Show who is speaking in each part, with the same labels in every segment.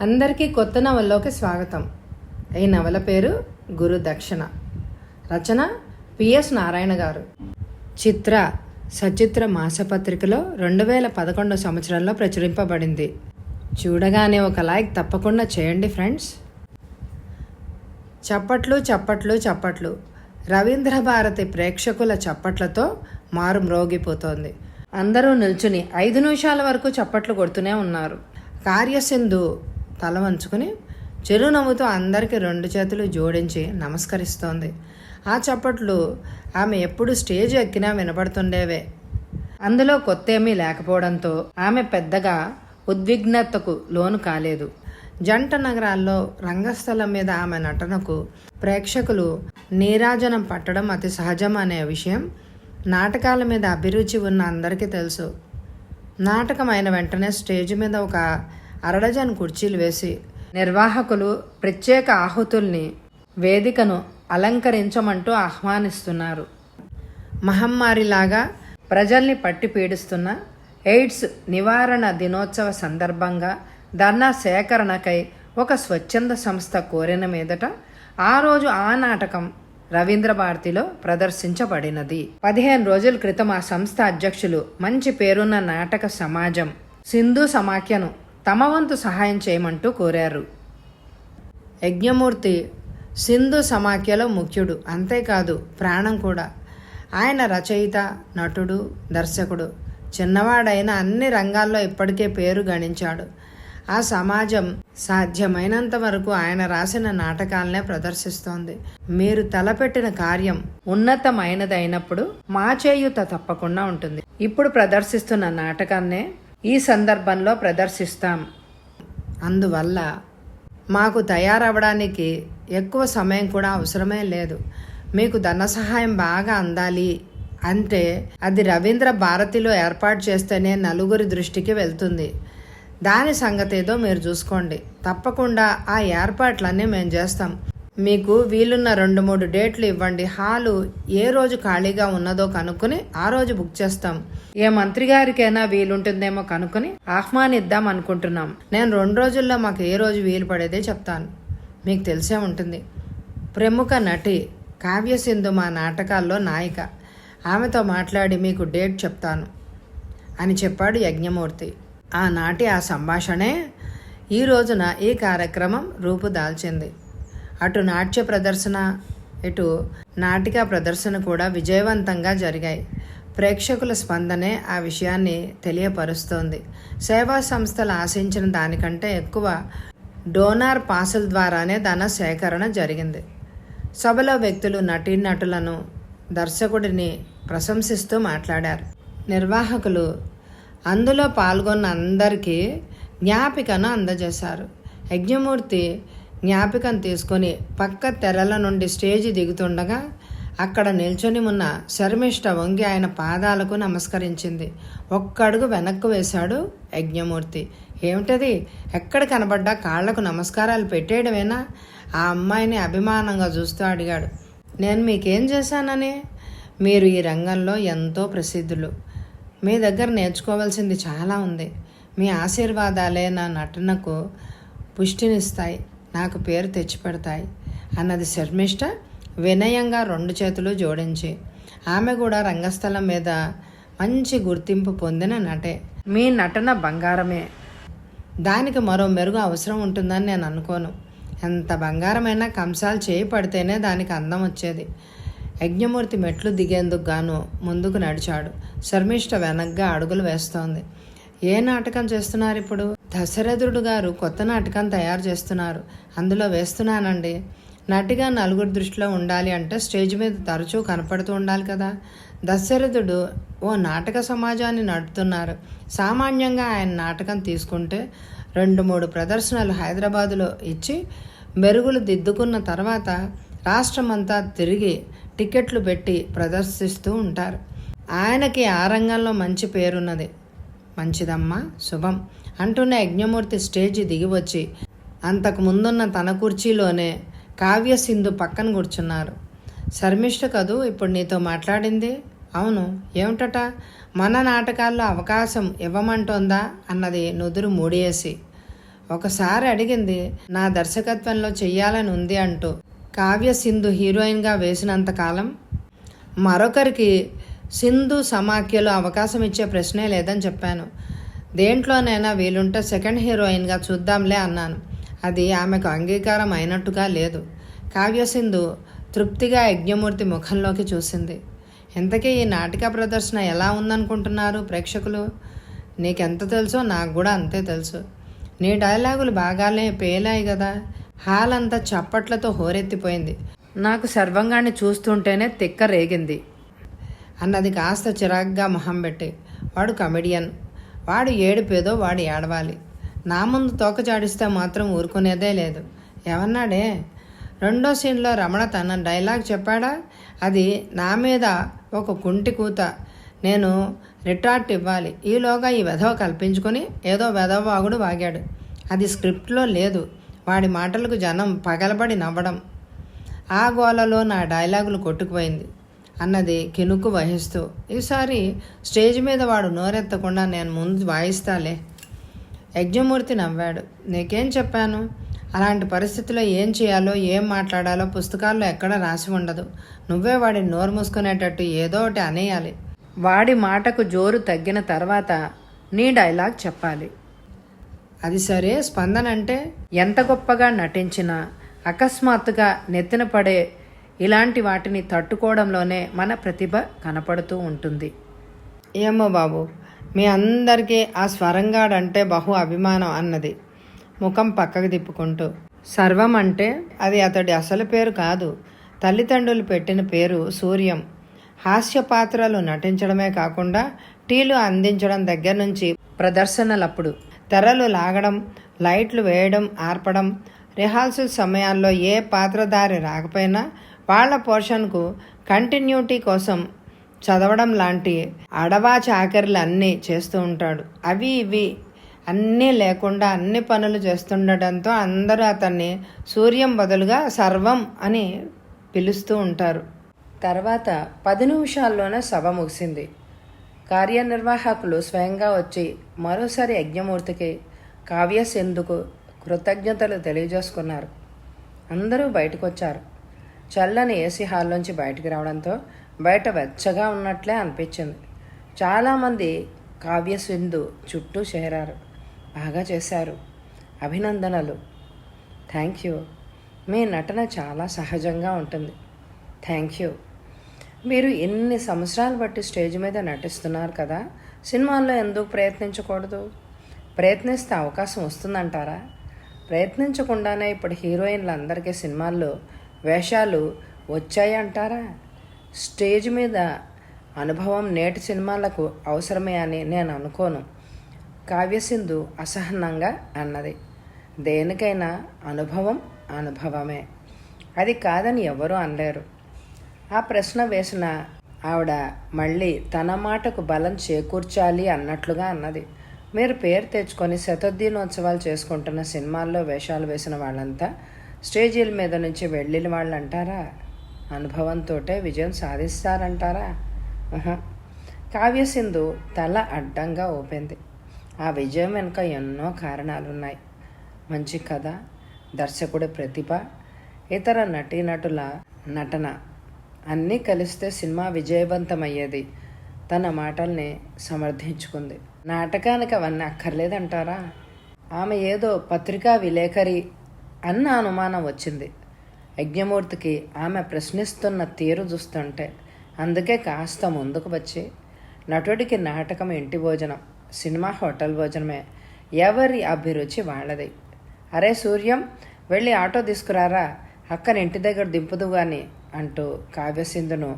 Speaker 1: అందరికీ కొత్త నవల్లోకి స్వాగతం. ఈ నవల పేరు గురు దక్షిణ. రచన పిఎస్ నారాయణ గారు. చిత్ర సచిత్ర మాసపత్రికలో 2011 సంవత్సరంలో ప్రచురింపబడింది. చూడగానే ఒక లైక్ తప్పకుండా చేయండి ఫ్రెండ్స్. చప్పట్లు చప్పట్లు చప్పట్లు. రవీంద్ర భారతి ప్రేక్షకుల చప్పట్లతో మారు మ్రోగిపోతోంది. అందరూ నిల్చుని 5 నిమిషాల వరకు చప్పట్లు కొడుతూనే ఉన్నారు. కార్యసింధు తల వంచుకుని చిరునవ్వుతో అందరికీ 2 చేతులు జోడించి నమస్కరిస్తోంది. ఆ చప్పట్లు ఆమె ఎప్పుడు స్టేజ్ ఎక్కినా వినపడుతుండేవే. అందులో కొత్తేమీ లేకపోవడంతో ఆమె పెద్దగా ఉద్విగ్నతకు లోను కాలేదు. జంట నగరాల్లో రంగస్థలం మీద ఆమె నటనకు ప్రేక్షకులు నీరాజనం పట్టడం అతి సహజం అనే విషయం నాటకాల మీద అభిరుచి ఉన్న అందరికీ తెలుసు. నాటకం అయిన వెంటనే స్టేజ్ మీద ఒక అరడజన్ కుర్చీలు వేసి నిర్వాహకులు ప్రత్యేక ఆహుతుల్ని వేదికను అలంకరించమంటూ ఆహ్వానిస్తున్నారు. మహమ్మారిలాగా ప్రజల్ని పట్టి పీడిస్తున్న ఎయిడ్స్ నివారణ దినోత్సవ సందర్భంగా ధర్నా సేకరణకై ఒక స్వచ్ఛంద సంస్థ కోరిన మీదట ఆ రోజు ఆ నాటకం రవీంద్ర భారతిలో ప్రదర్శించబడినది. 15 రోజుల క్రితం ఆ సంస్థ అధ్యక్షులు, మంచి పేరున్న నాటక సమాజం సింధు సమాఖ్యను తమ వంతు సహాయం చేయమంటూ కోరారు. యజ్ఞమూర్తి సింధు సమాఖ్యలో ముఖ్యుడు, అంతేకాదు ప్రాణం కూడా. ఆయన రచయిత, నటుడు, దర్శకుడు. చిన్నవాడైన అన్ని రంగాల్లో ఇప్పటికే పేరు గణించాడు. ఆ సమాజం సాధ్యమైనంత వరకు ఆయన రాసిన నాటకాలనే ప్రదర్శిస్తోంది. మీరు తలపెట్టిన కార్యం ఉన్నతమైనదైనప్పుడు మా చేయూత తప్పకుండా ఉంటుంది. ఇప్పుడు ప్రదర్శిస్తున్న నాటకాన్నే ఈ సందర్భంలో ప్రదర్శిస్తాం. అందువల్ల మాకు తయారవడానికి ఎక్కువ సమయం కూడా అవసరమే లేదు. మీకు ధన సహాయం బాగా అందాలి అంటే అది రవీంద్ర భారతిలో ఏర్పాటు చేస్తేనే నలుగురి దృష్టికి వెళ్తుంది. దాని సంగతి ఏదో మీరు చూసుకోండి. తప్పకుండా ఆ ఏర్పాట్లన్నీ మేము చేస్తాం. మీకు వీలున్న 2-3 డేట్లు ఇవ్వండి. హాలు ఏ రోజు ఖాళీగా ఉన్నదో కనుక్కొని ఆ రోజు బుక్ చేస్తాం. ఏ మంత్రి గారికైనా వీలుంటుందేమో కనుక్కొని ఆహ్వానిద్దాం అనుకుంటున్నాం. నేను 2 రోజుల్లో మాకు ఏ రోజు వీలు పడేదే చెప్తాను. మీకు తెలిసే ఉంటుంది, ప్రముఖ నటి కావ్యసింధు మా నాటకాల్లో నాయిక. ఆమెతో మాట్లాడి మీకు డేట్ చెప్తాను అని చెప్పాడు యజ్ఞమూర్తి. ఆనాటి ఆ సంభాషణే ఈ రోజున ఈ కార్యక్రమం రూపుదాల్చింది. అటు నాట్య ప్రదర్శన, ఇటు నాటిక ప్రదర్శన కూడా విజయవంతంగా జరిగాయి. ప్రేక్షకుల స్పందనే ఆ విషయాన్ని తెలియపరుస్తోంది. సేవా సంస్థలు ఆశించిన దానికంటే ఎక్కువ డోనార్ పాసుల ద్వారానే ధన సేకరణ జరిగింది. సభలో వ్యక్తులు నటీనటులను, దర్శకుడిని ప్రశంసిస్తూ మాట్లాడారు. నిర్వాహకులు అందులో పాల్గొన్న అందరికీ జ్ఞాపికను అందజేశారు. యజ్ఞమూర్తి జ్ఞాపికను తీసుకొని పక్క తెరల నుండి స్టేజి దిగుతుండగా అక్కడ నిల్చొని ఉన్న శర్మిష్ఠ వంగి ఆయన పాదాలకు నమస్కరించింది. ఒక్కడుగు వెనక్కు వేశాడు యజ్ఞమూర్తి. ఏమిటది? ఎక్కడ కనబడ్డా కాళ్లకు నమస్కారాలు పెట్టేయడమేనా? ఆ అమ్మాయిని అభిమానంగా చూస్తూ అడిగాడు. నేను మీకేం చేశానని? మీరు ఈ రంగంలో ఎంతో ప్రసిద్ధులు. మీ దగ్గర నేర్చుకోవాల్సింది చాలా ఉంది. మీ ఆశీర్వాదాలే నా నటనకు పుష్టినిస్తాయి, నాకు పేరు తెచ్చిపెడతాయి అన్నది శర్మిష్ఠ వినయంగా 2 చేతులు జోడించి. ఆమె కూడా రంగస్థలం మీద మంచి గుర్తింపు పొందిన నటే. మీ నటన బంగారమే, దానికి మరో మెరుగు అవసరం ఉంటుందని నేను అనుకోను. ఎంత బంగారమైనా కంసాలు చేయి పడితేనే దానికి అందం వచ్చేది. యజ్ఞమూర్తి మెట్లు దిగేందుకు గాను ముందుకు నడిచాడు. శర్మిష్ఠ వెనక్గా అడుగులు వేస్తోంది. ఏ నాటకం చేస్తున్నారు ఇప్పుడు? దశరథుడు గారు కొత్త నాటకం తయారు చేస్తున్నారు, అందులో వేస్తున్నానండి. నటిగా నలుగురు దృష్టిలో ఉండాలి అంటే స్టేజ్ మీద తరచూ కనపడుతూ ఉండాలి కదా. దశరథుడు ఓ నాటక సమాజాన్ని నడుపుతున్నారు. సామాన్యంగా ఆయన నాటకం తీసుకుంటే 2-3 ప్రదర్శనలు హైదరాబాదులో ఇచ్చి మెరుగులు దిద్దుకున్న తర్వాత రాష్ట్రమంతా తిరిగి టికెట్లు పెట్టి ప్రదర్శిస్తూ ఉంటారు. ఆయనకి ఆ రంగంలో మంచి పేరున్నది. మంచిదమ్మా, శుభం అంటున్న యజ్ఞమూర్తి స్టేజి దిగి వచ్చి అంతకు ముందున్న తన కుర్చీలోనే కావ్యసింధు పక్కన కూర్చున్నారు. శర్మిష్ఠ కదూ ఇప్పుడు నీతో మాట్లాడింది? అవును. ఏమిటట? మన నాటకాల్లో అవకాశం ఇవ్వమంటోందా అన్నది నుదురు మూడేసి. ఒకసారి అడిగింది నా దర్శకత్వంలో చెయ్యాలని ఉంది అంటూ. కావ్య సింధు హీరోయిన్గా వేసినంతకాలం మరొకరికి సింధు సమాఖ్యలో అవకాశం ఇచ్చే ప్రశ్నే లేదని చెప్పాను. దేంట్లోనైనా వీలుంటే సెకండ్ హీరోయిన్గా చూద్దాంలే అన్నాను. అది ఆమెకు అంగీకారం అయినట్టుగా లేదు. కావ్యసింధు తృప్తిగా యజ్ఞమూర్తి ముఖంలోకి చూసింది. ఇంతకీ ఈ నాటిక ప్రదర్శన ఎలా ఉందనుకుంటున్నారు ప్రేక్షకులు? నీకెంత తెలుసో నాకు కూడా అంతే తెలుసు. నీ డైలాగులు బాగానే పేలాయి కదా. హాల్ అంతా చప్పట్లతో హోరెత్తిపోయింది. నాకు సర్వంగాన్ని చూస్తుంటేనే తిక్క రేగింది అన్నది కాస్త చిరాగ్గా మొహం పెట్టి. వాడు కమెడియన్, వాడు ఏడుపేదో వాడు ఏడవాలి. నా ముందు తోక చాడిస్తే మాత్రం ఊరుకునేదే లేదు. ఏమన్నాడే? రెండో సీన్లో రమణ తన డైలాగ్ చెప్పాడా? అది నా మీద ఒక కుంటి కూత. నేను రిటార్ట్ ఇవ్వాలి. ఈలోగా ఈ వెధవ కల్పించుకొని ఏదో వెధవాగుడు వాగాడు. అది స్క్రిప్ట్లో లేదు. వాడి మాటలకు జనం పగలబడి నవ్వడం, ఆ గోలలో నా డైలాగులు కొట్టుకుపోయింది అన్నది కినుక్కు వహిస్తూ. ఈసారి స్టేజ్ మీద వాడు నోరెత్తకుండా నేను ముందు వాయిస్తాలే. యజ్ఞమూర్తి నవ్వాడు. నీకేం చెప్పాను? అలాంటి పరిస్థితిలో ఏం చేయాలో ఏం మాట్లాడాలో పుస్తకాల్లో ఎక్కడ రాసి ఉండదు. నువ్వే వాడిని నోరు మూసుకునేటట్టు ఏదో ఒకటి అనేయాలి. వాడి మాటకు జోరు తగ్గిన తర్వాత నీ డైలాగ్ చెప్పాలి. అది సరే. స్పందన అంటే ఎంత గొప్పగా నటించినా అకస్మాత్తుగా నెత్తిన పడే ఇలాంటి వాటిని తట్టుకోవడంలోనే మన ప్రతిభ కనపడుతూ ఉంటుంది. ఏమో బాబు, మీ అందరికీ ఆ స్వరంగాడంటే బహు అభిమానం అన్నది ముఖం పక్కకు తిప్పుకుంటూ. సర్వం అంటే అది అతడి అసలు పేరు కాదు. తల్లిదండ్రులు పెట్టిన పేరు సూర్యం. హాస్య పాత్రలు నటించడమే కాకుండా టీలు అందించడం దగ్గర నుంచి ప్రదర్శనలప్పుడు తెరలు లాగడం, లైట్లు వేయడం, ఆర్పడం, రిహార్సల్ సమయాల్లో ఏ పాత్రధారి రాకపోయినా వాళ్ళ పోర్షన్కు కంటిన్యూటీ కోసం చదవడం లాంటి అడవా చాకరీలు అన్నీ చేస్తూ ఉంటాడు. అవి ఇవి అన్నీ లేకుండా అన్ని పనులు చేస్తుండటంతో అందరూ అతన్ని సూర్యం బదులుగా సర్వం అని పిలుస్తూ ఉంటారు. తర్వాత 10 నిమిషాల్లోనే సభ ముగిసింది. కార్యనిర్వాహకులు స్వయంగా వచ్చి మరోసారి యజ్ఞమూర్తికి, కావ్యసింధుకు కృతజ్ఞతలు తెలియజేసుకున్నారు. అందరూ బయటకు వచ్చారు. చల్లని ఏసీ హాల్లోంచి బయటికి రావడంతో బయట వెచ్చగా ఉన్నట్లే అనిపించింది. చాలామంది కావ్యసింధు చుట్టూ చేరారు. బాగా చేశారు, అభినందనలు, థ్యాంక్ యూ, మీ నటన చాలా సహజంగా ఉంటుంది, థ్యాంక్ యూ. మీరు ఎన్ని సంవత్సరాలు బట్టి స్టేజ్ మీద నటిస్తున్నారు కదా, సినిమాల్లో ఎందుకు ప్రయత్నించకూడదు? ప్రయత్నిస్తే అవకాశం వస్తుందంటారా? ప్రయత్నించకుండానే ఇప్పుడు హీరోయిన్లందరికీ సినిమాల్లో వేషాలు వచ్చాయి అంటారా? స్టేజ్ మీద అనుభవం నేటి సినిమాలకు అవసరమే అని నేను అనుకోను. కావ్యసింధు అసహనంగా అన్నది. దేనికైనా అనుభవం అనుభవమే, అది కాదని ఎవరూ అనలేరు. ఆ ప్రశ్న వేసిన ఆవిడ మళ్ళీ తన మాటకు బలం చేకూర్చాలి అన్నట్లుగా అన్నది. మీరు పేరు తెచ్చుకొని శతాబ్దినోత్సవాలు చేసుకుంటున్న సినిమాల్లో వేషాలు వేసిన వాళ్ళంతా స్టేజీల మీద నుంచి వెళ్ళిన వాళ్ళు అంటారా? అనుభవంతో విజయం సాధిస్తారంటారా? కావ్యసింధు తల అడ్డంగా ఊపింది. ఆ విజయం వెనుక ఎన్నో కారణాలున్నాయి. మంచి కథ, దర్శకుడి ప్రతిభ, ఇతర నటీనటుల నటన అన్నీ కలిస్తే సినిమా విజయవంతమయ్యేది. తన మాటల్ని సమర్థించుకుంది. నాటకానికి అవన్నీ అక్కర్లేదంటారా? ఆమె ఏదో పత్రికా విలేకరి అన్న అనుమానం వచ్చింది యజ్ఞమూర్తికి ఆమె ప్రశ్నిస్తున్న తీరు చూస్తుంటే. అందుకే కాస్త ముందుకు వచ్చి, నటుడికి నాటకం ఇంటి భోజనం, సినిమా హోటల్ భోజనమే, ఎవరి అభిరుచి వాళ్ళది. అరే సూర్యం, వెళ్ళి ఆటో తీసుకురారా, అక్కని ఇంటి దగ్గర దింపుదు గాని అంటూ కావ్యసింధును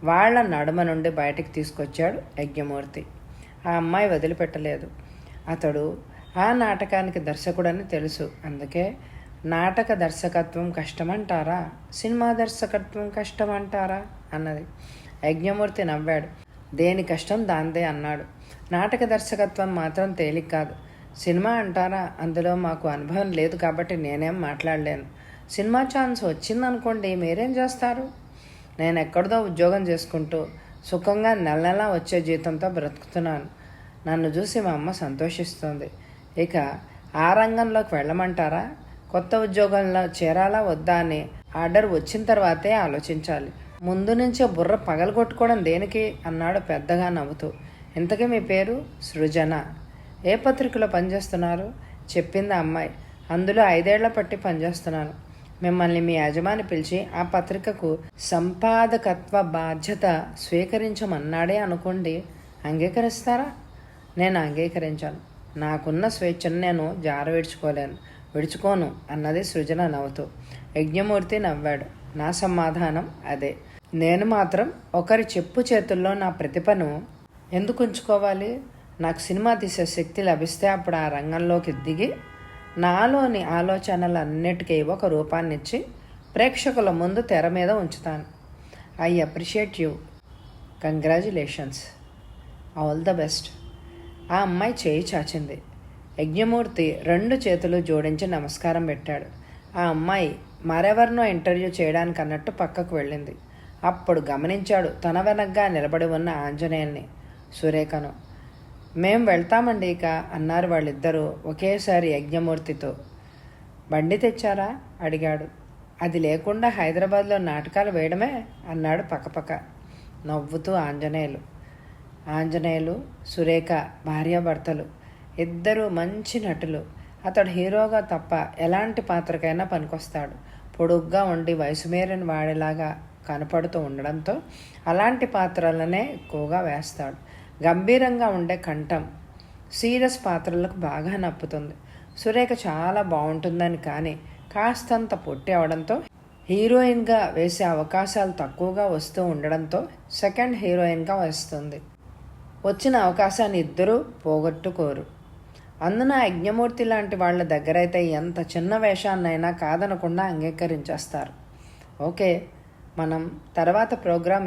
Speaker 1: వాళ్ళ నడుమ నుండి బయటికి తీసుకొచ్చాడు యజ్ఞమూర్తి. ఆ అమ్మాయి వదిలిపెట్టలేదు. అతడు ఆ నాటకానికి దర్శకుడని తెలుసు. అందుకే నాటక దర్శకత్వం కష్టమంటారా, సినిమా దర్శకత్వం కష్టమంటారా అన్నది. యజ్ఞమూర్తి నవ్వాడు. దేని కష్టం దాందే అన్నాడు. నాటక దర్శకత్వం మాత్రం తేలిక కాదు. సినిమా అంటారా, అందులో మాకు అనుభవం లేదు కాబట్టి నేనేం మాట్లాడలేను. సినిమా ఛాన్స్ వచ్చిందనుకోండి, మీరేం చేస్తారు? నేను ఎక్కడిదో ఉద్యోగం చేసుకుంటూ సుఖంగా నెల నెలా వచ్చే జీతంతో బ్రతుకుతున్నాను. నన్ను చూసి మా అమ్మ సంతోషిస్తుంది. ఇక ఆ రంగంలోకి వెళ్ళమంటారా? కొత్త ఉద్యోగంలో చేరాలా వద్దా అని ఆర్డర్ వచ్చిన తర్వాతే ఆలోచించాలి. ముందు నుంచే బుర్ర పగలగొట్టుకోవడం దేనికి అన్నాడు పెద్దగా నవ్వుతూ. ఇంతకీ మీ పేరు? సృజన. ఏ పత్రికలో పనిచేస్తున్నారు? చెప్పింది అమ్మాయి. అందులో 5 ఏళ్ల పట్టి పనిచేస్తున్నాను. మిమ్మల్ని మీ యజమాని పిలిచి ఆ పత్రికకు సంపాదకత్వ బాధ్యత స్వీకరించమన్నాడే అనుకోండి, అంగీకరిస్తారా? నేను అంగీకరించాను. నాకున్న స్వేచ్ఛను నేను విడుచుకోను అన్నది సృజన నవ్వుతూ. యజ్ఞమూర్తి నవ్వాడు. నా సమాధానం అదే. నేను మాత్రం ఒకరి చెప్పు చేతుల్లో నా ప్రతిభను ఎందుకు ఉంచుకోవాలి? నాకు సినిమా తీసే శక్తి లభిస్తే అప్పుడు ఆ రంగంలోకి దిగి నాలోని ఆలోచనలన్నిటికీ ఒక రూపాన్నిచ్చి ప్రేక్షకుల ముందు తెర మీద ఉంచుతాను. I appreciate you. Congratulations. All the best. ఆ అమ్మాయి చేయి చాచింది. యజ్ఞమూర్తి 2 చేతులు జోడించి నమస్కారం పెట్టాడు. ఆ అమ్మాయి మరెవరినో ఇంటర్వ్యూ చేయడానికి అన్నట్టు పక్కకు వెళ్ళింది. అప్పుడు గమనించాడు తన వెనగ్గా నిలబడి ఉన్న ఆంజనేయుల్ని, సురేఖను. మేం వెళ్తామండి ఇక అన్నారు వాళ్ళిద్దరూ ఒకేసారి యజ్ఞమూర్తితో. బండి తెచ్చారా అడిగాడు. అది లేకుండా హైదరాబాద్లో నాటకాలు వేయడమే అన్నాడు పక్కపక్క నవ్వుతూ ఆంజనేయులు సురేఖ భార్యాభర్తలు. ఇద్దరూ మంచి నటులు. అతడు హీరోగా తప్ప ఎలాంటి పాత్రకైనా పనికొస్తాడు. పొడుగ్గా ఉండి వయసు మీరిన వాడిలాగా కనపడుతూ ఉండడంతో అలాంటి పాత్రలనే ఎక్కువగా వేస్తాడు. గంభీరంగా ఉండే కంఠం సీరియస్ పాత్రలకు బాగా నప్పుతుంది. సురేఖ చాలా బాగుంటుందని, కానీ కాస్తంత పొట్టి అవడంతో హీరోయిన్గా వేసే అవకాశాలు తక్కువగా వస్తూ ఉండడంతో సెకండ్ హీరోయిన్గా వస్తుంది. వచ్చిన అవకాశాన్ని ఇద్దరూ పోగొట్టుకోరు. అందున యజ్ఞమూర్తి లాంటి వాళ్ళ దగ్గరైతే ఎంత చిన్న వేషాన్నైనా కాదనకుండా అంగీకరించేస్తారు. ఓకే, మనం తర్వాత ప్రోగ్రాం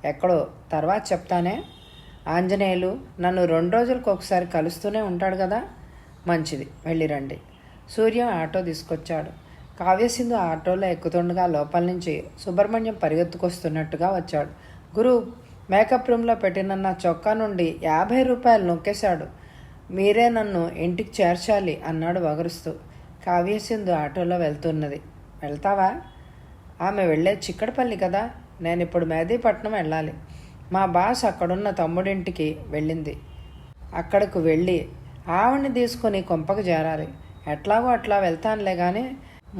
Speaker 1: ఎక్కడో తర్వాత చెప్తానే. ఆంజనేయులు నన్ను 2 రోజులకు ఒకసారి కలుస్తూనే ఉంటాడు కదా. మంచిది, వెళ్ళిరండి. సూర్య ఆటో తీసుకొచ్చాడు. కావ్యసింధు ఆటోలో ఎక్కుతుండగా లోపల నుంచి సుబ్రహ్మణ్యం పరిగెత్తుకొస్తున్నట్టుగా వచ్చాడు. గురు, మేకప్ రూమ్లో పెట్టిన నా చొక్కా నుండి 50 రూపాయలు నొక్కేశాడు. మీరే నన్ను ఇంటికి చేర్చాలి అన్నాడు వగరుస్తూ. కావ్యసింధు ఆటోలో వెళ్తున్నది. వెళ్తావా? ఆమె వెళ్ళేది చిక్కడపల్లి కదా. నేను ఇప్పుడు మెహదీపట్నం వెళ్ళాలి. మా బాస్ అక్కడున్న తమ్ముడింటికి వెళ్ళింది. అక్కడకు వెళ్ళి ఆవిడ్ని తీసుకుని కొంపకు చేరాలి. ఎట్లాగో అట్లా వెళ్తానులే కానీ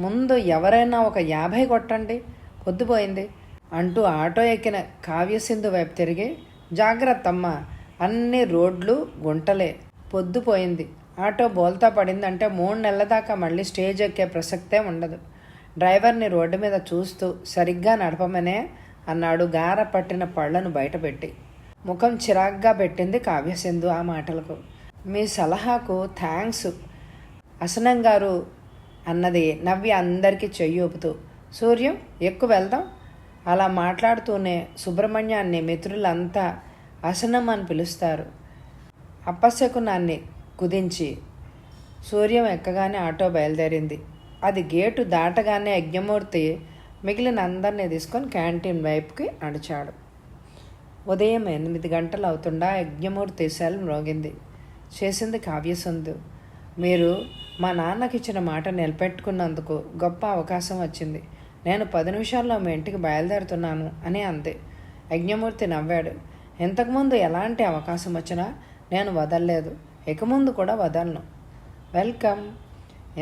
Speaker 1: ముందు ఎవరైనా ఒక 50 కొట్టండి, పొద్దుపోయింది అంటూ ఆటో ఎక్కిన కావ్యసింధు వైపు తిరిగి, జాగ్రత్తమ్మ, అన్ని రోడ్లు గుంటలే, పొద్దుపోయింది. ఆటో బోల్తా పడిందంటే 3 నెలల దాకా మళ్ళీ స్టేజ్ ఎక్కే ప్రసక్తే ఉండదు. డ్రైవర్ని రోడ్డు మీద చూస్తూ సరిగ్గా నడపమనే అన్నాడు గార పట్టిన పళ్లను బయటపెట్టి. ముఖం చిరాగ్గా పెట్టింది కావ్యసింధు ఆ మాటలకు. మీ సలహాకు థ్యాంక్స్ అసనం గారు అన్నది నవ్వి అందరికీ చెయ్యి ఊపుతూ. సూర్యం, ఎక్కువ వెళ్దాం. అలా మాట్లాడుతూనే సుబ్రహ్మణ్యాన్ని మిత్రులంతా అసనం అని పిలుస్తారు. అప్పశకునాన్ని కుదించి సూర్యం ఎక్కగానే ఆటో బయలుదేరింది. అది గేటు దాటగానే యజ్ఞమూర్తి మిగిలిన అందరినీ తీసుకొని క్యాంటీన్ వైపుకి నడిచాడు. ఉదయం 8 గంటలు అవుతుండా యజ్ఞమూర్తి సెల్ మ్రోగింది. చేసింది కావ్యసింధు. మీరు మా నాన్నకిచ్చిన మాట నిలబెట్టుకున్నందుకు గొప్ప అవకాశం వచ్చింది. నేను 10 నిమిషాల్లో మీ ఇంటికి బయలుదేరుతున్నాను అని అంది. యజ్ఞమూర్తి నవ్వాడు. ఇంతకుముందు ఎలాంటి అవకాశం వచ్చినా నేను వదలలేదు, ఇక ముందు కూడా వదలను. వెల్కమ్.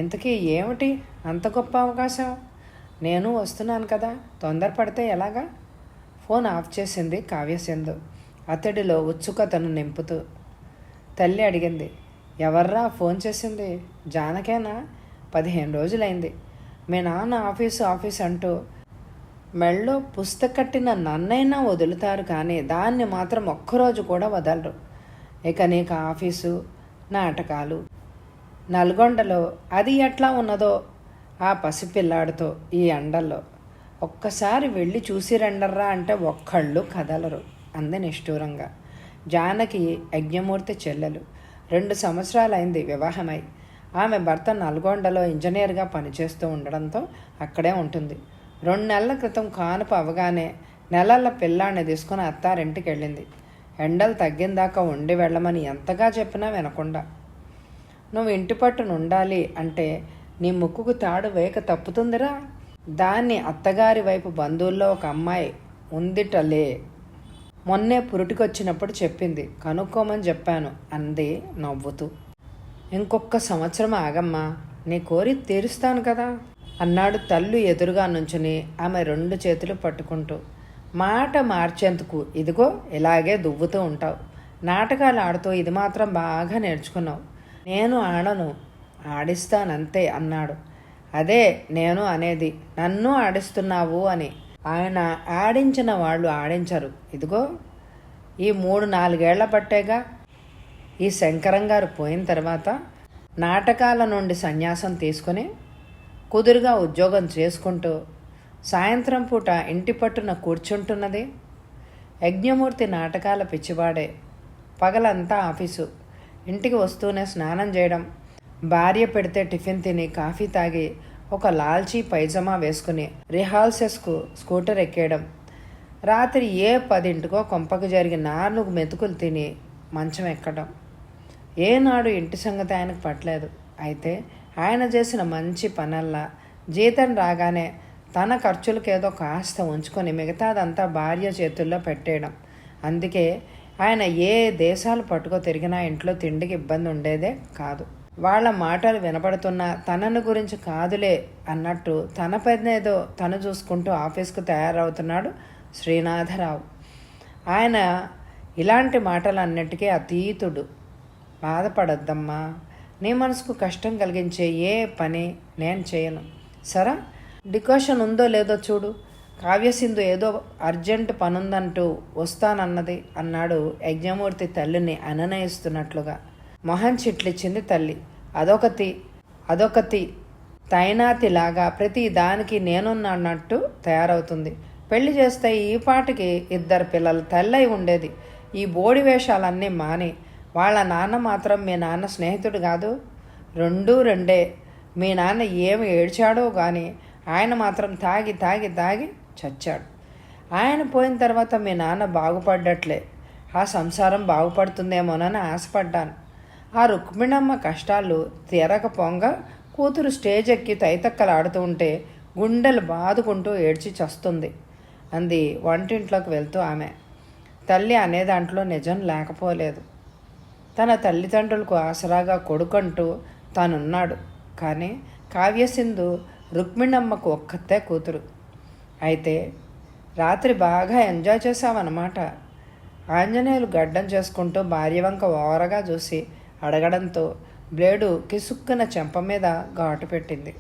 Speaker 1: ఇంతకీ ఏమిటి అంత గొప్ప అవకాశం? నేను వస్తున్నాను కదా, తొందరపడితే ఎలాగా? ఫోన్ ఆఫ్ చేసింది కావ్యసింధు అతడిలో ఉత్సుకతను నింపుతూ. తల్లి అడిగింది. ఎవర్రా ఫోన్ చేసింది? జానకేనా? 15 రోజులైంది. మీ నాన్న ఆఫీసు అంటూ మెళ్ళో పుస్తకట్టిన నన్నైనా వదులుతారు, కానీ దాన్ని మాత్రం ఒక్కరోజు కూడా వదలరు. ఇక నీకు ఆఫీసు, నాటకాలు. నల్గొండలో అది ఎట్లా ఉన్నదో ఆ పసిపిల్లాడితో ఈ ఎండల్లో. ఒక్కసారి వెళ్ళి చూసి రండర్రా అంటే ఒక్కళ్ళు కదలరు అంది నిష్ఠూరంగా. జానకి యజ్ఞమూర్తి చెల్లెలు. 2 సంవత్సరాలైంది వివాహమై. ఆమె భర్త నల్గొండలో ఇంజనీర్గా పనిచేస్తూ ఉండడంతో అక్కడే ఉంటుంది. 2 నెలల క్రితం కానుపు అవగానే నెలల పిల్లాన్ని తీసుకుని అత్తారింటికి వెళ్ళింది. ఎండలు తగ్గిందాకా ఉండి వెళ్ళమని ఎంతగా చెప్పినా వినకుండా. నువ్వు ఇంటి పట్టున ఉండాలి అంటే నీ ముక్కుకు తాడు వేయక తప్పుతుందిరా. దాన్ని అత్తగారి వైపు బంధువుల్లో ఒక అమ్మాయి ఉందిటలే, మొన్నే పురుటికొచ్చినప్పుడు చెప్పింది, కనుక్కోమని చెప్పాను అంది నవ్వుతూ. ఇంకొక సంవత్సరం ఆగమ్మా, నీ కోరి తీరుస్తాను కదా అన్నాడు తల్లు ఎదురుగా నుంచుని ఆమె 2 చేతులు పట్టుకుంటూ. మాట మార్చేందుకు ఇదిగో ఇలాగే దువ్వుతూ ఉంటావు. నాటకాలు ఆడుతూ ఇది మాత్రం బాగా నేర్చుకున్నావు. నేను ఆడను, ఆడిస్తానంతే అన్నాడు. అదే నేను అనేది, నన్ను ఆడిస్తున్నావు అని. ఆయన ఆడించిన వాళ్ళు ఆడించరు. ఇదిగో ఈ 3-4 ఏళ్ల పట్టేగా. ఈ శంకరం గారు పోయిన తర్వాత నాటకాల నుండి సన్యాసం తీసుకుని కుదురుగా ఉద్యోగం చేసుకుంటూ సాయంత్రం పూట ఇంటి పట్టున కూర్చుంటున్నది. యజ్ఞమూర్తి నాటకాల పిచ్చివాడే. పగలంతా ఆఫీసు, ఇంటికి వస్తూనే స్నానం చేయడం, భార్య పెడితే టిఫిన్ తిని కాఫీ తాగి ఒక లాల్చీ పైజమా వేసుకుని రిహార్సల్స్కు స్కూటర్ ఎక్కేయడం, రాత్రి 10 కొంపకు జరిగి 4 మెతుకులు తిని మంచం ఎక్కడం. ఏనాడు ఇంటి సంగతి ఆయనకు పట్టలేదు. అయితే ఆయన చేసిన మంచి పనల్లా జీతం రాగానే తన ఖర్చులకేదో కాస్త ఉంచుకొని మిగతాదంతా భార్య చేతుల్లో పెట్టేయడం. అందుకే ఆయన ఏ దేశాలు పట్టుకో తిరిగినా ఇంట్లో తిండికి ఇబ్బంది ఉండేదే కాదు. వాళ్ళ మాటలు వినపడుతున్నా తనను గురించి కాదులే అన్నట్టు తన పనేదో తను చూసుకుంటూ ఆఫీస్కు తయారవుతున్నాడు శ్రీనాథరావు. ఆయన ఇలాంటి మాటలన్నిటికీ అతీతుడు. బాధపడొద్దమ్మా, నీ మనసుకు కష్టం కలిగించే ఏ పని నేను చేయను. సరా, డికాషన్ ఉందో లేదో చూడు. కావ్యసింధు ఏదో అర్జెంట్ పనుందంటూ వస్తానన్నది అన్నాడు యజ్ఞమూర్తి తల్లిని అనునయిస్తున్నట్లుగా. మొహం చిట్లిచ్చింది తల్లి. అదొకతి తైనాతిలాగా ప్రతి దానికి నేనున్నట్టు తయారవుతుంది. పెళ్లి చేస్తే ఈ పాటికి 2 పిల్లల తల్లై ఉండేది. ఈ బోడి వేషాలన్నీ మాని. వాళ్ళ నాన్న మాత్రం మీ నాన్న స్నేహితుడు కాదు. 2 మీ నాన్న ఏమి ఏడ్చాడో కానీ ఆయన మాత్రం తాగి చచ్చాడు. ఆయన పోయిన తర్వాత మీ నాన్న బాగుపడ్డట్లే. ఆ సంసారం బాగుపడుతుందేమోనని ఆశపడ్డాను. ఆ రుక్మిణమ్మ కష్టాలు తీరకపోగా కూతురు స్టేజ్ ఎక్కి తైతక్కలాడుతూ ఉంటే గుండెలు బాదుకుంటూ ఏడ్చి చస్తుంది అంది వంటింట్లోకి వెళ్తూ ఆమె. తల్లి అనే దాంట్లో నిజం లేకపోలేదు. తన తల్లిదండ్రులకు ఆసరాగా కొడుకంటూ తానున్నాడు. కానీ కావ్యసింధు రుక్మిణమ్మకు ఒక్కతే కూతురు. అయితే రాత్రి బాగా ఎంజాయ్ చేశావన్నమాట. ఆంజనేయులు గడ్డం చేసుకుంటూ భార్య వంక ఓరగా చూసి అడగడంతో బ్లేడు కిసుక్కున చెంప మీద ఘాటు పెట్టింది.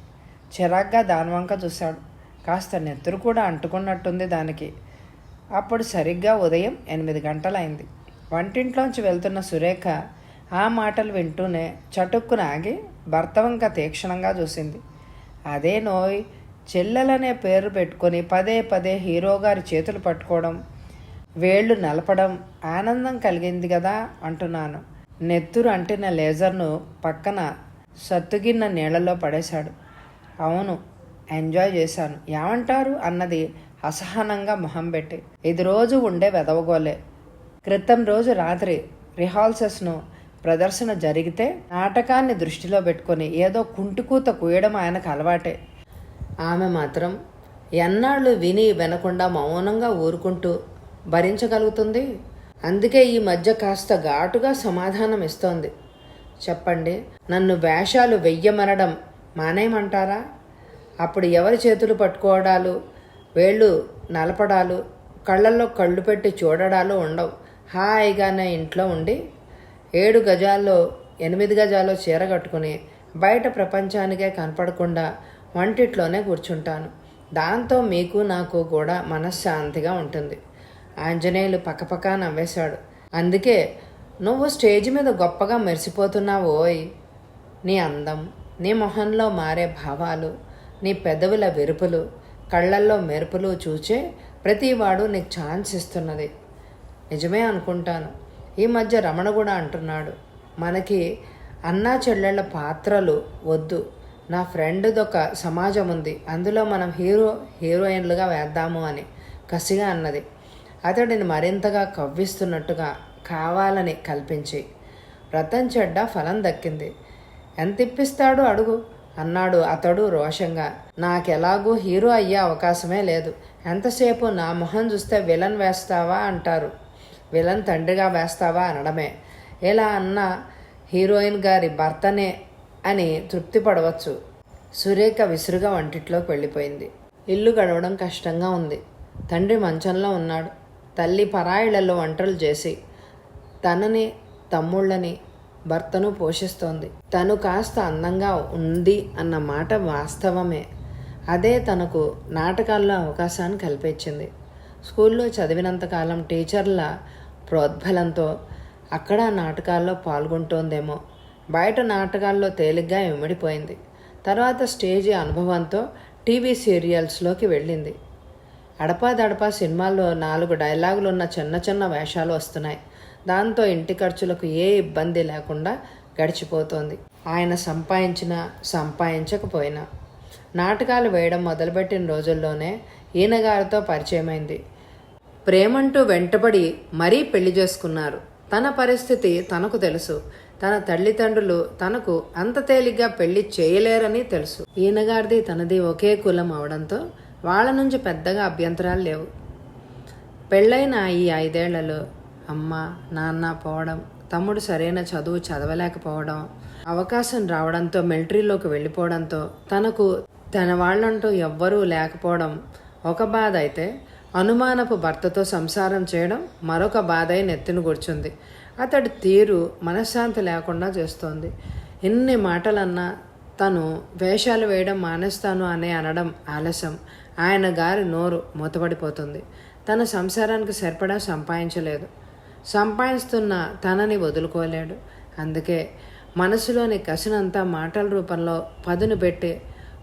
Speaker 1: చిరాగ్గా దాని వంక చూశాడు. కాస్త నెత్తురు కూడా అంటుకున్నట్టుంది దానికి. అప్పుడు సరిగ్గా ఉదయం 8 గంటలైంది. వంటింట్లోంచి వెళ్తున్న సురేఖ ఆ మాటలు వింటూనే చటుక్కున ఆగి భర్త వంక తీక్షణంగా చూసింది. అదే నోయ్, చెల్లెలనే పేరు పెట్టుకొని పదే హీరోగారి చేతులు పట్టుకోవడం, వేళ్ళు నలపడం ఆనందం కలిగింది కదా అంటున్నాను. నెత్తురు అంటిన లేజర్ను పక్కన సత్తుగిన్న నీళ్లలో పడేశాడు. అవును, ఎంజాయ్ చేశాను. ఏమంటారు అన్నది అసహనంగా మొహం పెట్టి. ఇది రోజు ఉండే వెదవగోలే. క్రితం రోజు రాత్రి రిహార్సల్స్ను ప్రదర్శన జరిగితే నాటకాన్ని దృష్టిలో పెట్టుకొని ఏదో కుంటికూత కూయడం ఆయనకు అలవాటే. ఆమె మాత్రం ఎన్నాళ్ళు విని వినకుండా మౌనంగా ఊరుకుంటూ భరించగలుగుతుంది. అందుకే ఈ మధ్య కాస్త ఘాటుగా సమాధానం ఇస్తోంది. చెప్పండి, నన్ను వేషాలు వెయ్యమనడం మానేయమంటారా? అప్పుడు ఎవరి చేతులు పట్టుకోవడాలు, వేళ్ళు నలపడాలు, కళ్ళల్లో కళ్ళు పెట్టి చూడడాలు ఉండవు. హాయిగానే ఇంట్లో ఉండి 7 గజాల్లో 8 గజాల్లో చీర కట్టుకుని బయట ప్రపంచానికే కనపడకుండా వంటిట్లోనే కూర్చుంటాను. దాంతో మీకు నాకు కూడా మనశ్శాంతిగా ఉంటుంది. ఆంజనేయులు పక్కపక్క నవ్వేశాడు. అందుకే నువ్వు స్టేజ్ మీద గొప్పగా మెరిసిపోతున్నావోయ్. నీ అందం, నీ మొహంలో మారే భావాలు, నీ పెదవుల వెరుపులు, కళ్ళల్లో మెరుపులు చూచే ప్రతివాడు నీకు ఛాన్స్ ఇస్తున్నది. నిజమే అనుకుంటాను. ఈ మధ్య రమణ కూడా అంటున్నాడు, మనకి అన్నా చెల్లెళ్ళ పాత్రలు వద్దు, నా ఫ్రెండ్దొక సమాజం ఉంది, అందులో మనం హీరోయిన్లుగా వేద్దాము అని కసిగా అన్నది. అతడిని మరింతగా కవ్విస్తున్నట్టుగా కావాలని కల్పించి. వ్రతం చెడ్డ ఫలం దక్కింది. ఎంత ఇప్పిస్తాడు అడుగు అన్నాడు అతడు రోషంగా. నాకెలాగూ హీరో అయ్యే అవకాశమే లేదు. ఎంతసేపు నా మొహం చూస్తే విలన్ వేస్తావా అంటారు. విలన్ తండ్రిగా వేస్తావా అనడమే. ఇలా అన్న హీరోయిన్ గారి భర్తనే అని తృప్తి పడవచ్చు. సురేఖ విసురుగా వంటిట్లోకి వెళ్ళిపోయింది. ఇల్లు గడవడం కష్టంగా ఉంది. తండ్రి మంచంలో ఉన్నాడు. తల్లి పరాయిళ్లలో వంటలు చేసి తనని, తమ్ముళ్ళని, భర్తను పోషిస్తోంది. తను కాస్త అందంగా ఉంది అన్న మాట వాస్తవమే. అదే తనకు నాటకాల్లో అవకాశాన్ని కల్పించింది. స్కూల్లో చదివినంతకాలం టీచర్ల ప్రోద్బలంతో అక్కడ నాటకాల్లో పాల్గొంటోందేమో. బయట నాటకాల్లో తేలిగ్గా ఇమిడిపోయింది. తర్వాత స్టేజీ అనుభవంతో టీవీ సీరియల్స్లోకి వెళ్ళింది. అడపాదడపా సినిమాల్లో 4 డైలాగులున్న చిన్న చిన్న వేషాలు వస్తున్నాయి. దాంతో ఇంటి ఖర్చులకు ఏ ఇబ్బంది లేకుండా గడిచిపోతోంది. ఆయన సంపాదించినా సంపాదించకపోయినా. నాటకాలు వేయడం మొదలుపెట్టిన రోజుల్లోనే ఈయనగారితో పరిచయమైంది. ప్రేమంటూ వెంటబడి మరీ పెళ్లి చేసుకున్నారు. తన పరిస్థితి తనకు తెలుసు. తన తల్లిదండ్రులు తనకు అంత తేలిగ్గా పెళ్లి చేయలేరని తెలుసు. ఈయనగారిది తనది ఒకే కులం అవడంతో వాళ్ళ నుంచి పెద్దగా అభ్యంతరాలు లేవు. పెళ్ళైన ఈ 5 ఏళ్లలో అమ్మ, నాన్న పోవడం, తమ్ముడు సరైన చదువు చదవలేకపోవడం, అవకాశం రావడంతో మిలిటరీలోకి వెళ్ళిపోవడంతో తనకు తన వాళ్ళంటూ ఎవ్వరూ లేకపోవడం ఒక బాధ అయితే, అనుమానపు భర్తతో సంసారం చేయడం మరొక బాధ అయి నెత్తిన కూర్చుంది. అతడి తీరు మనశ్శాంతి లేకుండా చేస్తోంది. ఎన్ని మాటలన్నా తను వేషాలు వేయడం మానేస్తాను అనే అనడం ఆలస్యం. ఆయన గారి నోరు మూతపడిపోతుంది. తన సంసారానికి సరిపడా సంపాదించలేదు. సంపాదిస్తున్న తనని వదులుకోలేడు. అందుకే మనసులోని కసినంతా మాటల రూపంలో పదును పెట్టి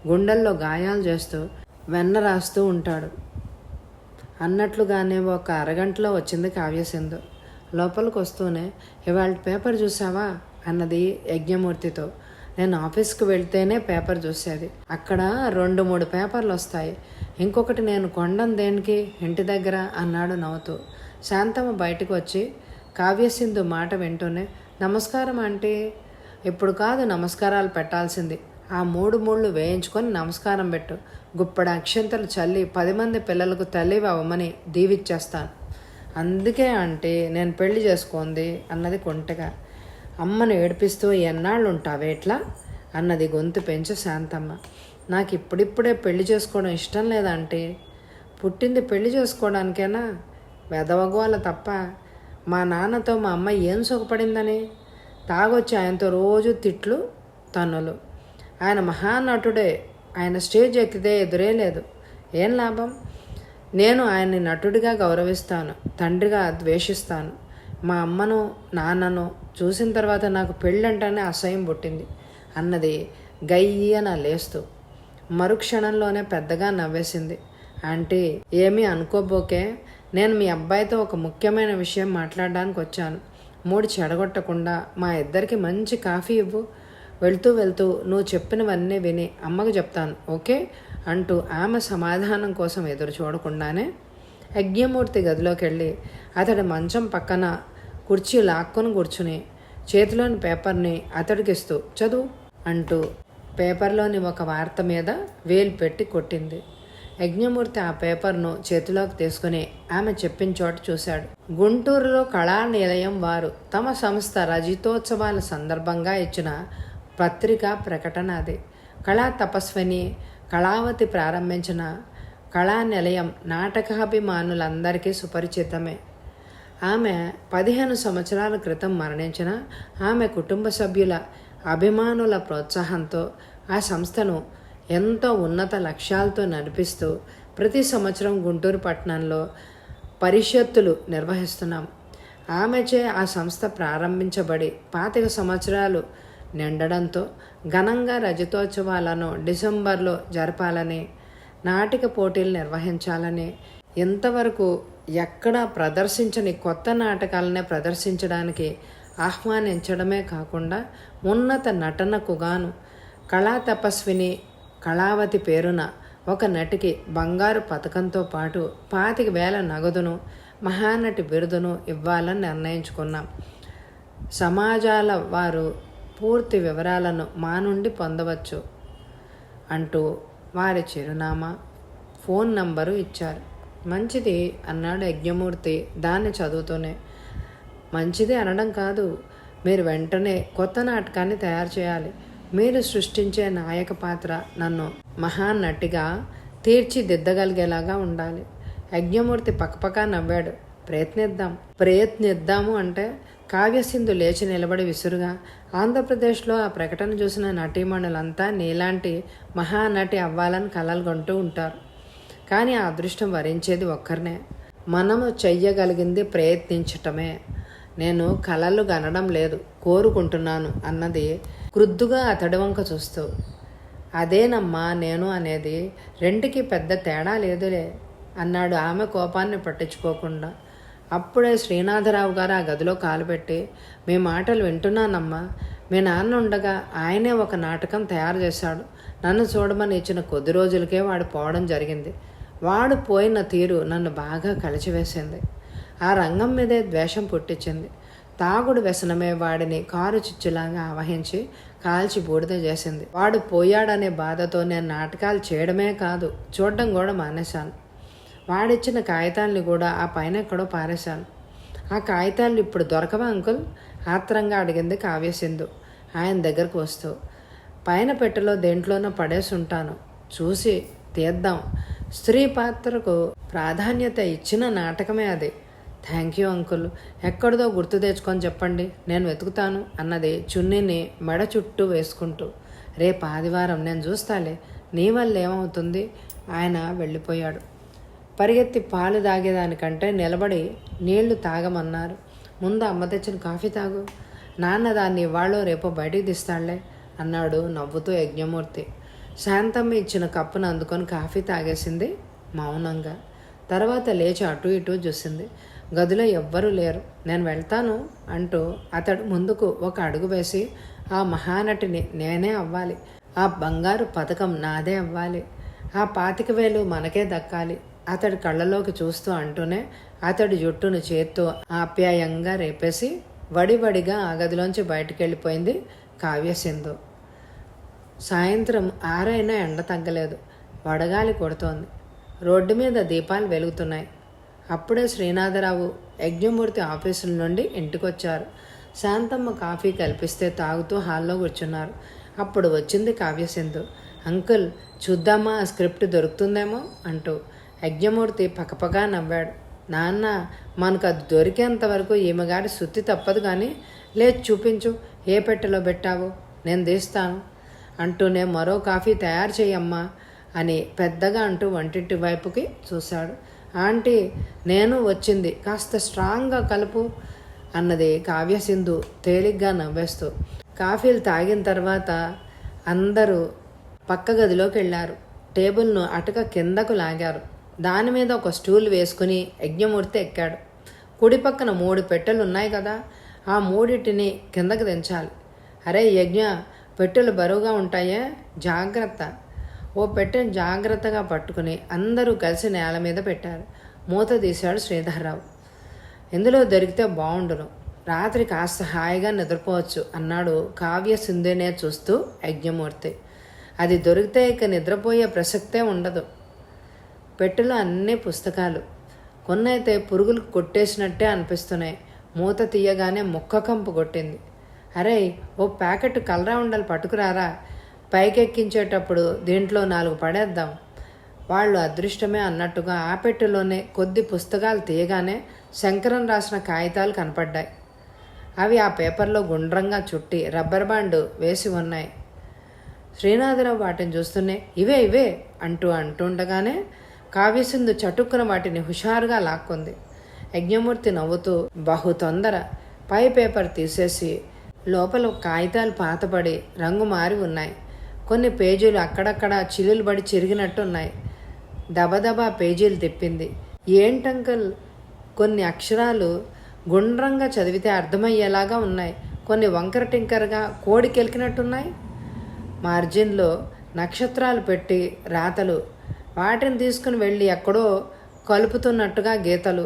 Speaker 1: గుండెల్లో గాయాలు చేస్తూ వెన్న రాస్తూ ఉంటాడు. అన్నట్లుగానే ఒక అరగంటలో వచ్చింది కావ్యసింధు. లోపలికి వస్తూనే, ఇవాళ పేపర్ చూసావా అన్నది యజ్ఞమూర్తితో. నేను ఆఫీస్కి వెళ్తేనే పేపర్ చూసేది. అక్కడ 2-3 పేపర్లు వస్తాయి. ఇంకొకటి నేను కొండం దేనికి ఇంటి దగ్గర అన్నాడు నవ్వుతూ. శాంతమ్మ బయటకు వచ్చి కావ్యసింధు మాట వింటూనే, నమస్కారం ఆంటీ. ఇప్పుడు కాదు నమస్కారాలు పెట్టాల్సింది. ఆ 3 ముళ్ళు వేయించుకొని నమస్కారం పెట్టు. గుప్పడ అక్షంతలు చల్లి 10 మంది పిల్లలకు తల్లివి అవ్వమని దీవిచ్చేస్తాను. అందుకే ఆంటీ నేను పెళ్లి చేసుకుంది అన్నది కొంటగా. అమ్మను ఏడిపిస్తూ ఎన్నాళ్ళు ఉంటావేట్లా అన్నది గొంతు పెంచి శాంతమ్మ. నాకు ఇప్పుడిప్పుడే పెళ్లి చేసుకోవడం ఇష్టం లేదంటే. పుట్టింది పెళ్లి చేసుకోవడానికేనా? వెదవగోల తప్ప మా నాన్నతో మా అమ్మ ఏం సుఖపడిందని. తాగొచ్చి ఆయనతో రోజు తిట్లు, తన్నులు. ఆయన మహానటుడే. ఆయన స్టేజ్ ఎక్కితే ఎదురే లేదు. ఏం లాభం? నేను ఆయన్ని నటుడిగా గౌరవిస్తాను, తండ్రిగా ద్వేషిస్తాను. మా అమ్మను, నాన్నను చూసిన తర్వాత నాకు పెళ్ళంటేనే అసహ్యం పుట్టింది అన్నది గయ్యన లేస్తూ. మరుక్షణంలోనే పెద్దగా నవ్వేసింది. ఆంటీ, ఏమీ అనుకోబోకే. నేను మీ అబ్బాయితో ఒక ముఖ్యమైన విషయం మాట్లాడడానికి వచ్చాను. మూడు చెడగొట్టకుండా మా ఇద్దరికి మంచి కాఫీ ఇవ్వు. వెళ్తూ వెళ్తూ నువ్వు చెప్పినవన్నీ విని అమ్మకు చెప్తాను, ఓకే అంటూ ఆమె సమాధానం కోసం ఎదురు చూడకుండానే యజ్ఞమూర్తి గదిలోకి వెళ్ళి అతడి మంచం పక్కన కుర్చీ లాక్కొని కూర్చుని చేతిలోని పేపర్ని అతడికిస్తూ చదువు అంటూ పేపర్లోని ఒక వార్త మీద వేలు పెట్టి కొట్టింది. యజ్ఞమూర్తి ఆ పేపర్ను చేతిలోకి తీసుకుని ఆమె చెప్పిన చోట చూశాడు. గుంటూరులో కళా నిలయం వారు తమ సంస్థ రజతోత్సవాల సందర్భంగా ఇచ్చిన పత్రికా ప్రకటన అది. కళా తపస్విని కళావతి ప్రారంభించిన కళా నిలయం నాటకాభిమానులందరికీ సుపరిచితమే. ఆమె 15 సంవత్సరాల క్రితం మరణించిన ఆమె కుటుంబ సభ్యుల అభిమానుల ప్రోత్సాహంతో ఆ సంస్థను ఎంతో ఉన్నత లక్ష్యాలతో నడిపిస్తూ ప్రతి సంవత్సరం గుంటూరు పట్టణంలో పరిషత్తులు నిర్వహిస్తున్నాం. ఆమెచే ఆ సంస్థ ప్రారంభించబడి 25 సంవత్సరాలు నిండడంతో ఘనంగా రజతోత్సవాలను డిసెంబర్లో జరపాలని, నాటిక పోటీలు నిర్వహించాలని, ఇంతవరకు ఎక్కడా ప్రదర్శించని కొత్త నాటకాలనే ప్రదర్శించడానికి ఆహ్వానించడమే కాకుండా ఉన్నత నటనకు గాను కళా తపస్విని కళావతి పేరున ఒక నటికి బంగారు పథకంతో పాటు 25,000 నగదును మహానటి బిరుదును ఇవ్వాలని నిర్ణయించుకున్నాం. సమాజాల వారు పూర్తి వివరాలను మా నుండి పొందవచ్చు అంటూ వారి చిరునామా, ఫోన్ నంబరు ఇచ్చారు. మంచిది అన్నాడు యజ్ఞమూర్తి దాన్ని చదువుతూనే. మంచిది అనడం కాదు, మీరు వెంటనే కొత్త నాటకాన్ని తయారు చేయాలి. మీరు సృష్టించే నాయక పాత్ర నన్ను మహానటిగా తీర్చిదిద్దగలిగేలాగా ఉండాలి. యజ్ఞమూర్తి పక్కపక్క నవ్వాడు. ప్రయత్నిద్దాము అంటే కావ్యసింధు లేచి నిలబడి విసురుగా, ఆంధ్రప్రదేశ్లో ఆ ప్రకటన చూసిన నటీమణులంతా నీలాంటి మహానటి అవ్వాలని కలలు కొంటూ ఉంటారు. కానీ ఆ అదృష్టం వరించేది ఒక్కరినే. మనము చెయ్యగలిగింది ప్రయత్నించటమే. నేను కలలు గనడం లేదు, కోరుకుంటున్నాను అన్నది క్రుద్దుగా అతడి వంక చూస్తూ. అదేనమ్మా నేను అనేది, రెండుకి పెద్ద తేడా లేదులే అన్నాడు ఆమె కోపాన్ని పట్టించుకోకుండా. అప్పుడే శ్రీనాథరావు గారు ఆ గదిలో కాలు పెట్టి, మీ మాటలు వింటున్నానమ్మా. మీ నాన్న ఉండగా ఆయనే ఒక నాటకం తయారు చేశాడు. నన్ను చూడమని ఇచ్చిన కొద్ది రోజులకే వాడు పోవడం జరిగింది. వాడు పోయిన తీరు నన్ను బాగా కలిచివేసింది. ఆ రంగం మీదే ద్వేషం పుట్టించింది. తాగుడు వ్యసనమే వాడిని కారు చిచ్చులాగా ఆవహించి కాల్చి బూడిద చేసింది. వాడు పోయాడనే బాధతో నేను నాటకాలు చేయడమే కాదు, చూడడం కూడా మానేశాను. వాడిచ్చిన కాగితాల్ని కూడా ఆ పైన ఎక్కడో పారేశాను. ఆ కాగితాలు ఇప్పుడు దొరకవా అంకుల్? ఆత్రంగా అడిగింది కావ్యసింధు ఆయన దగ్గరకు వస్తూ. పైన పెట్టెలో దేంట్లోనో పడేసి ఉంటాను, చూసి తీద్దాం. స్త్రీ పాత్రకు ప్రాధాన్యత ఇచ్చిన నాటకమే అది. థ్యాంక్ యూ అంకుల్, ఎక్కడిదో గుర్తు తెచ్చుకొని చెప్పండి, నేను వెతుకుతాను అన్నది చున్నీని మెడ చుట్టూ వేసుకుంటూ. రేపు ఆదివారం నేను చూస్తాలే, నీ వల్ల ఏమవుతుంది? ఆయన వెళ్ళిపోయాడు. పరిగెత్తి పాలు తాగేదానికంటే నిలబడి నీళ్లు తాగమన్నారు. ముందు అమ్మ తెచ్చిన కాఫీ తాగు, నాన్న దాన్ని ఇవాళో రేపో బయటికి తీస్తాడులే అన్నాడు నవ్వుతూ యజ్ఞమూర్తి. శాంతమ్మ ఇచ్చిన కప్పును అందుకొని కాఫీ తాగేసింది మౌనంగా. తర్వాత లేచి అటు ఇటు చూసింది. గదిలో ఎవ్వరూ లేరు. నేను వెళ్తాను అంటూ అతడు ముందుకు ఒక అడుగు వేసి, ఆ మహానటిని నేనే అవ్వాలి, ఆ బంగారు పథకం నాదే అవ్వాలి, ఆ 25,000 మనకే దక్కాలి అతడి కళ్ళలోకి చూస్తూ అంటూనే అతడి జుట్టును చేత్తో ఆప్యాయంగా రేపేసి వడివడిగా ఆ గదిలోంచి బయటికెళ్ళిపోయింది కావ్యసింధు. సాయంత్రం 6 అయినా ఎండ తగ్గలేదు. వడగాలి కొడుతోంది. రోడ్డు మీద దీపాలు వెలుగుతున్నాయి. అప్పుడే శ్రీనాథరావు యజ్ఞమూర్తి ఆఫీసుల నుండి ఇంటికొచ్చారు. శాంతమ్మ కాఫీ కల్పిస్తే తాగుతూ హాల్లో కూర్చున్నారు. అప్పుడు వచ్చింది కావ్యసింధు. అంకుల్, చూద్దామా, ఆ స్క్రిప్ట్ దొరుకుతుందేమో అంటూ. యజ్ఞమూర్తి పకపగా నవ్వాడు. నాన్న, మనకు అది దొరికేంత వరకు ఈమెగాడి సుత్తి తప్పదు కానీ, లేచి చూపించు, ఏ పెట్టెలో పెట్టావో, నేను తీస్తాను అంటూనే మరో కాఫీ తయారు చేయమ్మా అని పెద్దగా అంటూ వంటింటి వైపుకి చూశాడు. ఆంటీ, నేను వచ్చింది, కాస్త స్ట్రాంగ్గా కలుపు అన్నది కావ్యసింధు తేలిగ్గా నవ్వేస్తూ. కాఫీలు తాగిన తర్వాత అందరూ పక్క గదిలోకి వెళ్ళారు. టేబుల్ను అటుక కిందకు లాగారు. దాని మీద ఒక స్టూల్ వేసుకుని యజ్ఞమూర్తి ఎక్కాడు. కుడి పక్కన 3 పెట్టెలు ఉన్నాయి కదా, ఆ 3టిని కిందకు దించాలి. అరే యజ్ఞ, పెట్టెలు బరువుగా ఉంటాయే, జాగ్రత్త. ఓ పెట్టెను జాగ్రత్తగా పట్టుకుని అందరూ కలిసి నేల మీద పెట్టారు. మూత తీశాడు శ్రీధర్రావు. ఇందులో దొరికితే బాగుండును, రాత్రి కాస్త హాయిగా నిద్రపోవచ్చు అన్నాడు కావ్యసింధునే చూస్తూ యజ్ఞమూర్తి. అది దొరికితే ఇక నిద్రపోయే ప్రసక్తే ఉండదు. పెట్టెలో అన్ని పుస్తకాలు, కొన్నైతే పురుగులు కొట్టేసినట్టే అనిపిస్తున్నాయి. మూత తీయగానే ముక్క కంపు కొట్టింది. అరే, ఓ ప్యాకెట్ కలరా ఉండలు పట్టుకురారా, పైకెక్కించేటప్పుడు దీంట్లో 4 పడేద్దాం. వాళ్ళు అదృష్టమే అన్నట్టుగా ఆ పెట్టెలోనే కొద్ది పుస్తకాలు తీయగానే శంకరం రాసిన కాగితాలు కనపడ్డాయి. అవి ఆ పేపర్లో గుండ్రంగా చుట్టి రబ్బర్ బ్యాండ్ వేసి ఉన్నాయి. శ్రీనాథరావు వాటిని చూస్తూనే ఇవే ఇవే అంటుండగానే కావ్యసింధు చటుక్కున వాటిని హుషారుగా లాక్కుంది. యజ్ఞమూర్తి నవ్వుతూ, బహు తొందర. పై పేపర్ తీసేసి లోపల కాగితాలు పాతపడి రంగు మారి ఉన్నాయి. కొన్ని పేజీలు అక్కడక్కడ చిల్లులు పడి చిరిగినట్టున్నాయి. దబదబా పేజీలు తిప్పింది. ఏంటంకల్, కొన్ని అక్షరాలు గుండ్రంగా చదివితే అర్థమయ్యేలాగా ఉన్నాయి, కొన్ని వంకర టింకరగా కోడికెలికినట్టున్నాయి. మార్జిన్లో నక్షత్రాలు పెట్టి రాతలు, వాటిని తీసుకుని వెళ్ళి ఎక్కడో కలుపుతున్నట్టుగా గీతలు.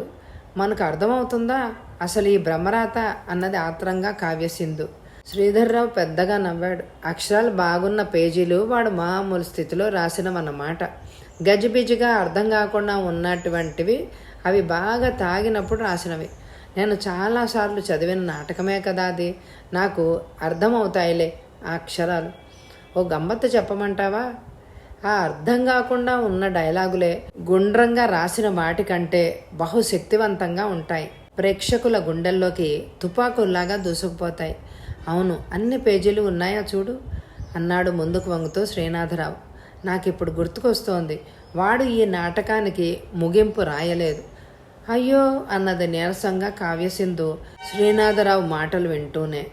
Speaker 1: మనకు అర్థమవుతుందా అసలు ఈ బ్రహ్మరాత అన్నది ఆత్రంగా కావ్యసింధు. శ్రీధర్రావు పెద్దగా నవ్వాడు. అక్షరాలు బాగున్న పేజీలు వాడు మామూలు స్థితిలో రాసినవన్నమాట. గజిబిజిగా అర్థం కాకుండా ఉన్నటువంటివి అవి బాగా తాగినప్పుడు రాసినవి. నేను చాలాసార్లు చదివిన నాటకమే కదా అది. నాకు అర్థమవుతాయిలే ఆ అక్షరాలు. ఓ గమ్మత్తు చెప్పమంటావా? ఆ అర్థం కాకుండా ఉన్న డైలాగులే గుండ్రంగా రాసిన వాటికంటే బహుశక్తివంతంగా ఉంటాయి. ప్రేక్షకుల గుండెల్లోకి తుపాకుల్లాగా దూసుకుపోతాయి. అవును, అన్ని పేజీలు ఉన్నాయా చూడు అన్నాడు ముందుకు వంగుతూ శ్రీనాథరావు. నాకిప్పుడు గుర్తుకొస్తోంది, వాడు ఈ నాటకానికి ముగింపు రాయలేదు. అయ్యో అన్నది నీరసంగా కావ్యసింధు శ్రీనాథరావు మాటలు వింటూనే.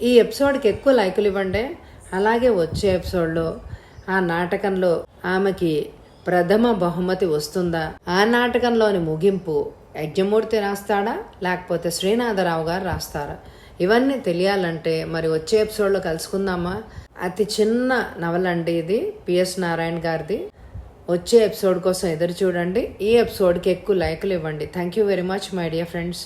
Speaker 1: ఈ ఎపిసోడ్కి ఎక్కువ లైకులు ఇవ్వండి. అలాగే వచ్చే ఎపిసోడ్లో ఆ నాటకంలో ఆమెకి ప్రథమ బహుమతి వస్తుందా, ఆ నాటకంలోని ముగింపు యజ్ఞమూర్తి రాస్తాడా లేకపోతే శ్రీనాథరావు గారు రాస్తారా? ఇవన్నీ తెలియాలంటే మరి వచ్చే ఎపిసోడ్లో కలుసుకుందామా? అతి చిన్న నవలండి ఇది, పిఎస్ నారాయణ గారిది. వచ్చే ఎపిసోడ్ కోసం ఎదురు చూడండి. ఈ ఎపిసోడ్కి ఎక్కువ లైకులు ఇవ్వండి. Thank you very much my dear friends.